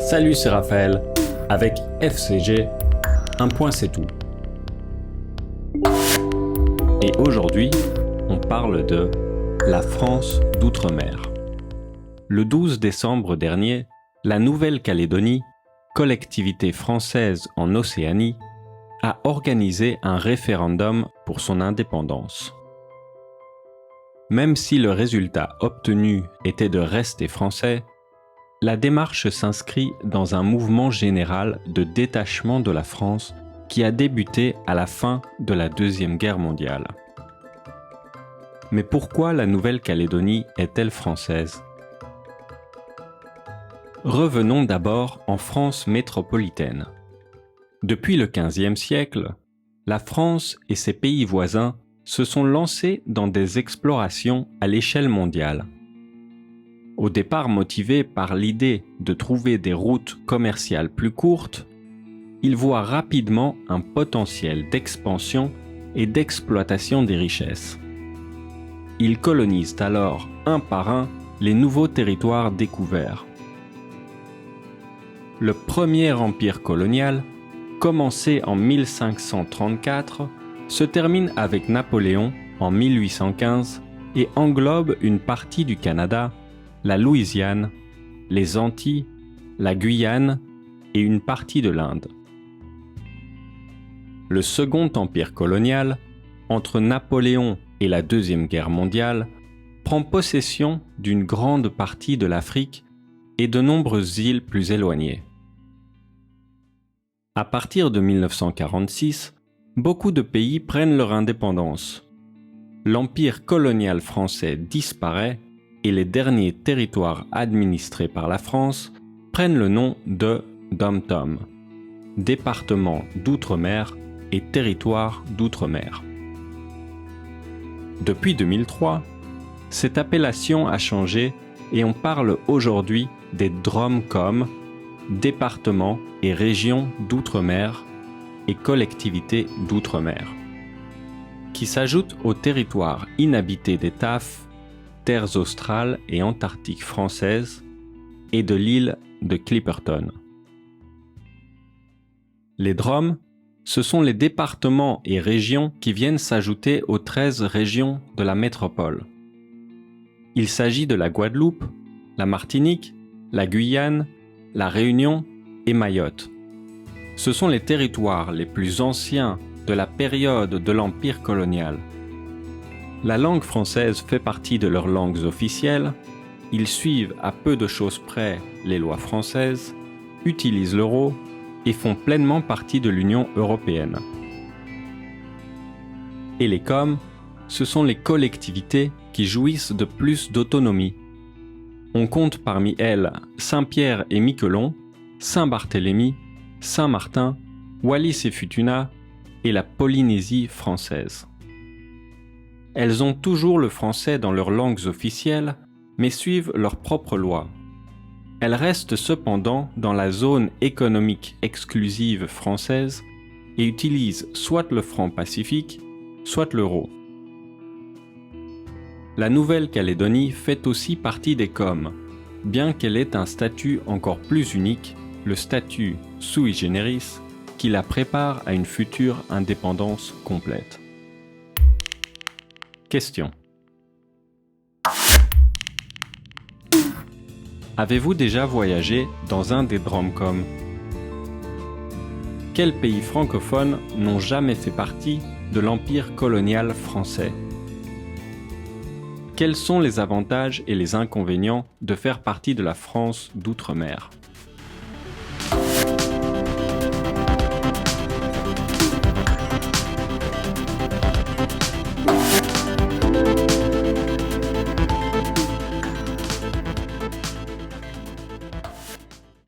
Salut, c'est Raphaël. Avec FCG, un point c'est tout. Et aujourd'hui, on parle de la France d'outre-mer. Le 12 décembre dernier, la Nouvelle-Calédonie, collectivité française en Océanie, a organisé un référendum pour son indépendance. Même si le résultat obtenu était de rester français, la démarche s'inscrit dans un mouvement général de détachement de la France qui a débuté à la fin de la Deuxième Guerre mondiale. Mais pourquoi la Nouvelle-Calédonie est-elle française ? Revenons d'abord en France métropolitaine. Depuis le XVe siècle, la France et ses pays voisins se sont lancés dans des explorations à l'échelle mondiale. Au départ motivés par l'idée de trouver des routes commerciales plus courtes, ils voient rapidement un potentiel d'expansion et d'exploitation des richesses. Ils colonisent alors un par un les nouveaux territoires découverts. Le premier empire colonial, commencé en 1534, se termine avec Napoléon en 1815 et englobe une partie du Canada, la Louisiane, les Antilles, la Guyane et une partie de l'Inde. Le second empire colonial, entre Napoléon et la Deuxième Guerre mondiale, prend possession d'une grande partie de l'Afrique et de nombreuses îles plus éloignées. À partir de 1946, beaucoup de pays prennent leur indépendance. L'empire colonial français disparaît et les derniers territoires administrés par la France prennent le nom de DOM-TOM, département d'outre-mer et territoire d'outre-mer. Depuis 2003, cette appellation a changé et on parle aujourd'hui des DROM-COM, départements et régions d'outre-mer et collectivités d'outre-mer, qui s'ajoutent aux territoires inhabités des TAF, terres australes et antarctiques françaises, et de l'île de Clipperton. Les DROM, ce sont les départements et régions qui viennent s'ajouter aux 13 régions de la métropole. Il s'agit de la Guadeloupe, la Martinique, la Guyane, la Réunion et Mayotte. Ce sont les territoires les plus anciens de la période de l'Empire colonial. La langue française fait partie de leurs langues officielles, ils suivent à peu de choses près les lois françaises, utilisent l'euro et font pleinement partie de l'Union européenne. Et les COM, ce sont les collectivités qui jouissent de plus d'autonomie. On compte parmi elles Saint-Pierre et Miquelon, Saint-Barthélemy, Saint-Martin, Wallis et Futuna et la Polynésie française. Elles ont toujours le français dans leurs langues officielles, mais suivent leurs propres lois. Elles restent cependant dans la zone économique exclusive française et utilisent soit le franc pacifique, soit l'euro. La Nouvelle-Calédonie fait aussi partie des COM, bien qu'elle ait un statut encore plus unique, le statut sui generis, qui la prépare à une future indépendance complète. Question. Avez-vous déjà voyagé dans un des DROM-COM ? Quels pays francophones n'ont jamais fait partie de l'empire colonial français ? Quels sont les avantages et les inconvénients de faire partie de la France d'outre-mer ?